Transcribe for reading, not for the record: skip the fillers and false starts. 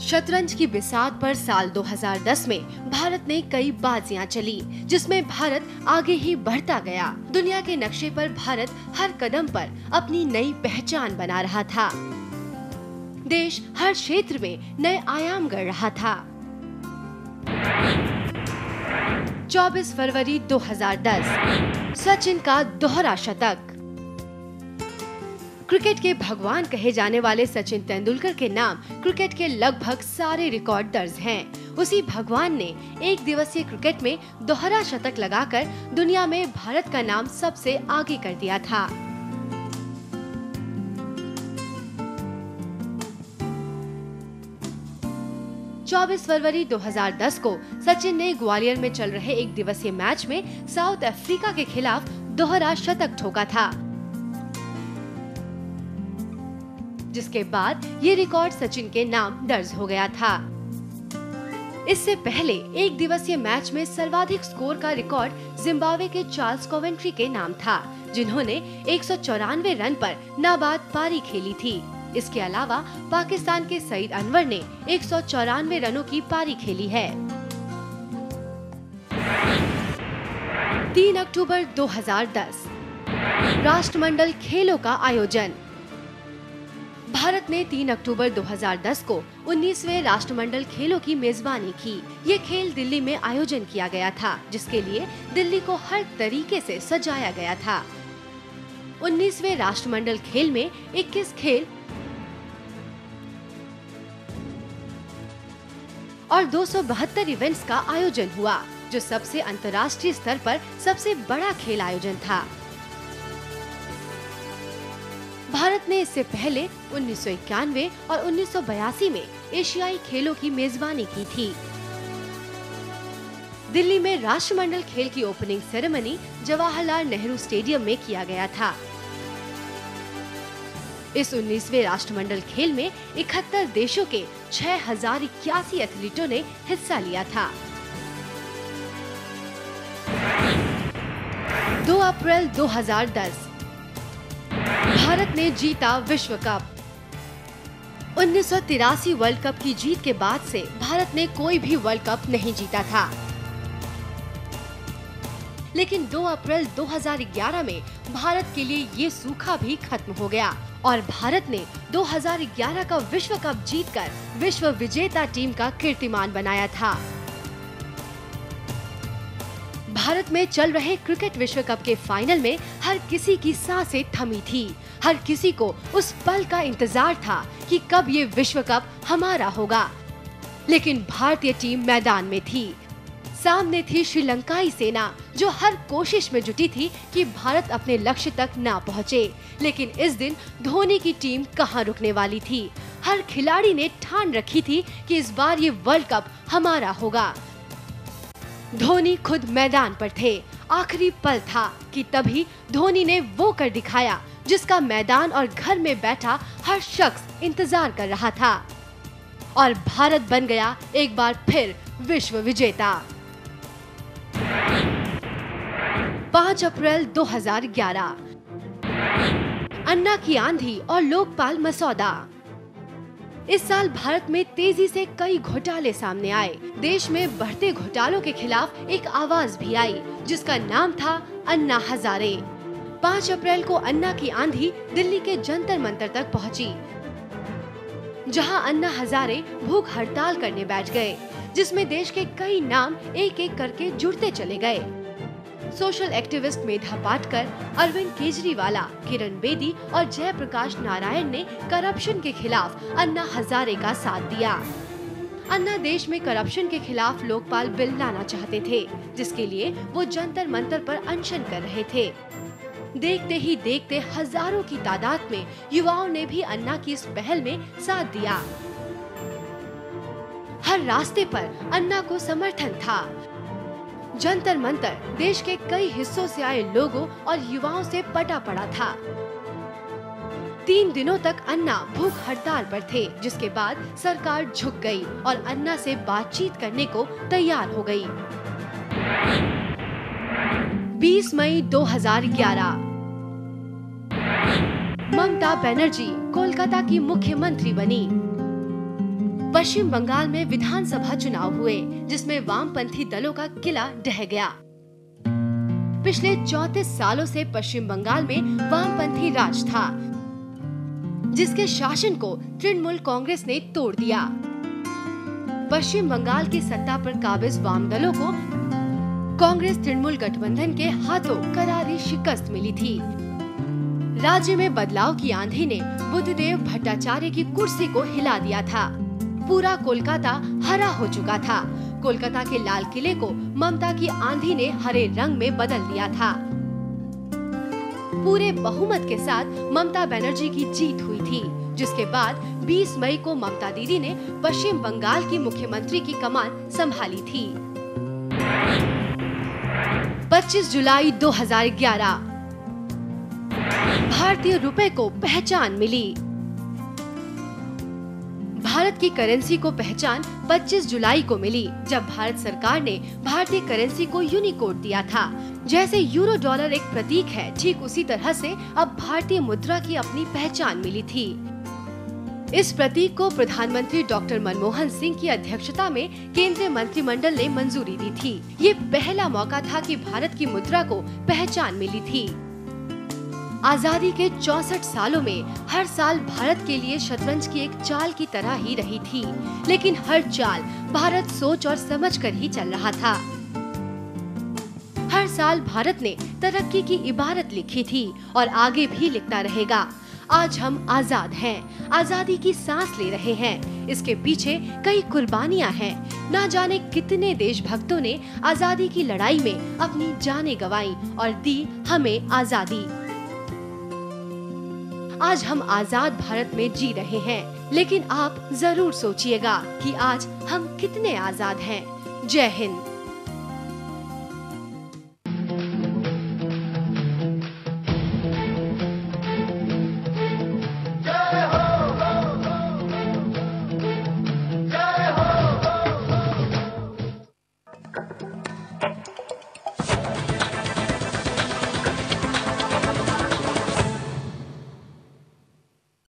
शतरंज की बिसात पर साल 2010 में भारत ने कई बाजियां चली, जिसमें भारत आगे ही बढ़ता गया। दुनिया के नक्शे पर भारत हर कदम पर अपनी नई पहचान बना रहा था। देश हर क्षेत्र में नए आयाम गढ़ रहा था। 24 फरवरी 2010, सचिन का दोहरा शतक। क्रिकेट के भगवान कहे जाने वाले सचिन तेंदुलकर के नाम क्रिकेट के लगभग सारे रिकॉर्ड दर्ज हैं। उसी भगवान ने एक दिवसीय क्रिकेट में दोहरा शतक लगाकर दुनिया में भारत का नाम सबसे आगे कर दिया था। चौबीस फरवरी 2010 को सचिन ने ग्वालियर में चल रहे एक दिवसीय मैच में साउथ अफ्रीका के खिलाफ दोहरा शतक ठोका था, जिसके बाद ये रिकॉर्ड सचिन के नाम दर्ज हो गया था। इससे पहले एक दिवसीय मैच में सर्वाधिक स्कोर का रिकॉर्ड जिम्बाब्वे के चार्ल्स कोवेंट्री के नाम था, जिन्होंने 194 रन पर नाबाद पारी खेली थी। इसके अलावा पाकिस्तान के सईद अनवर ने 194 रनों की पारी खेली है। 3 अक्टूबर 2010, राष्ट्रमंडल खेलों का आयोजन। भारत ने 3 अक्टूबर 2010 को 19वें राष्ट्रमंडल खेलों की मेजबानी की। ये खेल दिल्ली में आयोजन किया गया था, जिसके लिए दिल्ली को हर तरीके से सजाया गया था। 19वें राष्ट्रमंडल खेल में 21 खेल और 272 इवेंट्स का आयोजन हुआ, जो सबसे अंतर्राष्ट्रीय स्तर पर सबसे बड़ा खेल आयोजन था। भारत ने इससे पहले 1991 और 1982 में एशियाई खेलों की मेजबानी की थी। दिल्ली में राष्ट्रमंडल खेल की opening ceremony Jawaharlal Nehru stadium में किया गया था। इस 19वें राष्ट्रमंडल खेल में 71 देशों के 6081 एथलीटों ने हिस्सा लिया था। 2 अप्रैल 2010, भारत ने जीता विश्व कप। 1983 वर्ल्ड कप की जीत के बाद से भारत ने कोई भी वर्ल्ड कप नहीं जीता था, लेकिन 2 अप्रैल 2011 में भारत के लिए ये सूखा भी खत्म हो गया और भारत ने 2011 का विश्व कप जीतकर विश्व विजेता टीम का कीर्तिमान बनाया था। भारत में चल रहे क्रिकेट विश्व कप के फाइनल में हर किसी की सांसें थमी थी। हर किसी को उस पल का इंतजार था कि कब ये विश्व कप हमारा होगा। लेकिन भारतीय टीम मैदान में थी। सामने थी श्रीलंकाई सेना, जो हर कोशिश में जुटी थी कि भारत अपने लक्ष्य तक ना पहुंचे। लेकिन इस दिन धोनी की टीम कहां रुकने वाली थी। हर खिलाड़ी ने ठान रखी थी कि इस बार ये वर्ल्ड कप हमारा होगा। धोनी खुद मैदान पर थे। आखिरी पल था कि तभी धोनी ने वो कर दिखाया जिसका मैदान और घर में बैठा हर शख्स इंतजार कर रहा था, और भारत बन गया एक बार फिर विश्व विजेता। 5 अप्रैल 2011, अन्ना की आंधी और लोकपाल मसौदा। इस साल भारत में तेजी से कई घोटाले सामने आए। देश में बढ़ते घोटालों के खिलाफ एक आवाज भी आई, जिसका नाम था अन्ना हजारे। 5 अप्रैल को अन्ना की आंधी दिल्ली के जंतर मंतर तक पहुंची, जहां अन्ना हजारे भूख हड़ताल करने बैठ गए, जिसमें देश के कई नाम एक एक करके जुड़ते चले गए। सोशल एक्टिविस्ट मेधा पाटकर, अरविंद केजरीवाला, किरण बेदी और जयप्रकाश नारायण ने करप्शन के खिलाफ अन्ना हजारे का साथ दिया। अन्ना देश में करप्शन के खिलाफ लोकपाल बिल लाना चाहते थे, जिसके लिए वो जंतर मंतर पर अनशन कर रहे थे। देखते ही देखते हजारों की तादाद में युवाओं ने भी अन्ना की इस पहल में साथ दिया। हर रास्ते पर अन्ना को समर्थन था। जंतर मंतर देश के कई हिस्सों से आए लोगों और युवाओं से पटा पड़ा था। 3 दिनों तक अन्ना भूख हड़ताल पर थे, जिसके बाद सरकार झुक गई और अन्ना से बातचीत करने को तैयार हो गई। 20 मई 2011, ममता बनर्जी कोलकाता की मुख्यमंत्री बनी। पश्चिम बंगाल में विधानसभा चुनाव हुए, जिसमें वामपंथी दलों का किला ढह गया। पिछले 34 सालों से पश्चिम बंगाल में वामपंथी राज था, जिसके शासन को तृणमूल कांग्रेस ने तोड़ दिया। पश्चिम बंगाल की सत्ता पर काबिज वाम दलों को कांग्रेस तृणमूल गठबंधन के हाथों करारी शिकस्त मिली थी। राज्य में बदलाव की आंधी ने बुद्धदेव भट्टाचार्य की कुर्सी को हिला दिया था। पूरा कोलकाता हरा हो चुका था। कोलकाता के लाल किले को ममता की आंधी ने हरे रंग में बदल दिया था। पूरे बहुमत के साथ ममता बनर्जी की जीत हुई थी, जिसके बाद 20 मई को ममता दीदी ने पश्चिम बंगाल की मुख्यमंत्री की कमान संभाली थी। 25 जुलाई 2011 भारतीय रुपए को पहचान मिली। भारत की करेंसी को पहचान 25 जुलाई को मिली, जब भारत सरकार ने भारतीय करेंसी को यूनिकोड दिया था। जैसे यूरो डॉलर एक प्रतीक है, ठीक उसी तरह से अब भारतीय मुद्रा की अपनी पहचान मिली थी। इस प्रतीक को प्रधानमंत्री डॉक्टर मनमोहन सिंह की अध्यक्षता में केंद्रीय मंत्रिमंडल ने मंजूरी दी थी। ये पहला मौका था कि भारत की मुद्रा को पहचान मिली थी। आजादी के 64 सालों में हर साल भारत के लिए शतरंज की एक चाल की तरह ही रही थी, लेकिन हर चाल भारत सोच और समझ कर ही चल रहा था। हर साल भारत ने तरक्की की इबारत लिखी थी और आगे भी लिखता रहेगा। आज हम आजाद हैं, आजादी की सांस ले रहे हैं। इसके पीछे कई कुर्बानियां हैं। ना जाने कितने देशभक्तों ने आजादी की लड़ाई में अपनी जानें गंवाई और दी हमें आजादी। आज हम आजाद भारत में जी रहे हैं, लेकिन आप जरूर सोचिएगा कि आज हम कितने आजाद हैं। जय हिंद।